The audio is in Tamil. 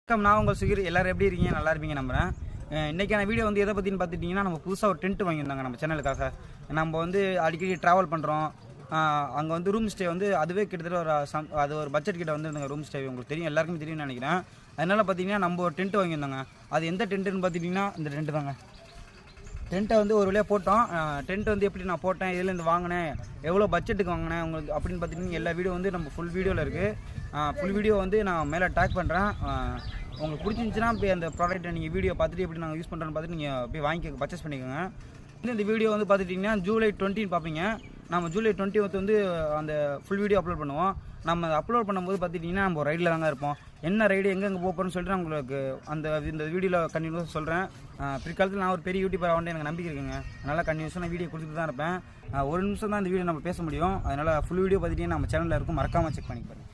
வணக்கம், நான் உங்கள் சுகிர். எல்லோரும் எப்படி இருக்கீங்க? நல்லா இருப்பீங்க நம்புகிறேன். இன்றைக்கான வீடியோ வந்து எதை பற்றின்னு பார்த்துட்டிங்கன்னா, நம்ம புதுசாக ஒரு டென்ட் வாங்கியிருந்தாங்க நம்ம சேனலுக்காக. நம்ம வந்து அடிக்கடி ட்ராவல் பண்ணுறோம். அங்கே வந்து ரூம் ஸ்டே வந்து அதுவே கிட்டத்தட்ட அது ஒரு பட்ஜெட் கிட்ட வந்து ரூம் ஸ்டே உங்களுக்கு தெரியும், எல்லாருக்குமே தெரியும்னு நினைக்கிறேன். அதனால் பார்த்தீங்கன்னா நம்ம ஒரு டென்ட் வாங்கியிருந்தாங்க. அது எந்த டென்ட்டுன்னு பார்த்துட்டிங்கன்னா இந்த டென்ட்டு தாங்க. டென்ட்டை வந்து ஒரு வழியாக போட்டோம். டென்ட் வந்து எப்படி நான் போட்டேன், இதுலேருந்து வாங்கினேன், எவ்வளோ பட்ஜெட்டுக்கு வாங்கினேன் உங்களுக்கு அப்படின்னு பார்த்துட்டிங்கன்னா எல்லா வீடியோ வந்து நம்ம ஃபுல் வீடியோவில் இருக்குது. ஃபுல் வீடியோ வந்து நான் மேலே டேக் பண்ணுறேன். உங்களுக்கு பிடிச்சிருந்துச்சின்னா போய் அந்த ப்ராடக்ட்டை நீங்கள் வீடியோ பார்த்துட்டு எப்படி நாங்கள் யூஸ் பண்ணுறோன்னு பார்த்துட்டு நீங்கள் போய் வாங்கி பர்ச்சேஸ் பண்ணிக்கோங்க. இந்த வீடியோ வந்து பார்த்துட்டிங்கன்னா ஜூலை 20 பார்ப்பீங்க. நம்ம ஜூலை 20 வந்து அந்த ஃபுல் வீடியோ அப்லோட் பண்ணுவோம். நம்ம அப்லோட் பண்ணும்போது பார்த்துட்டிங்கன்னா நம்ம ஒரு ரைடில் தாங்க இருப்போம். என்ன ரைடு எங்கெங்கே போகிறோன்னு சொல்லிட்டு நான் உங்களுக்கு இந்த வீடியோவில் கண்டினியூஸாக சொல்கிறேன். பிற்காலத்தில் நான் ஒரு பெரிய யூடியூபர் ஆகணும்னு எனக்கு நம்பிக்கை இருக்குங்க. அதனால் கண்டினியூஸாக நான் வீடியோ கொடுத்துட்டு தான் இருப்பேன். ஒரு நிமிஷம் தான் இந்த வீடியோ நம்ம பேச முடியும். அதனால் ஃபுல் வீடியோ பார்த்துட்டிங்கன்னா நம்ம சேனலில் இருக்கும், மறக்காமல் செக் பண்ணி பாருங்கள்.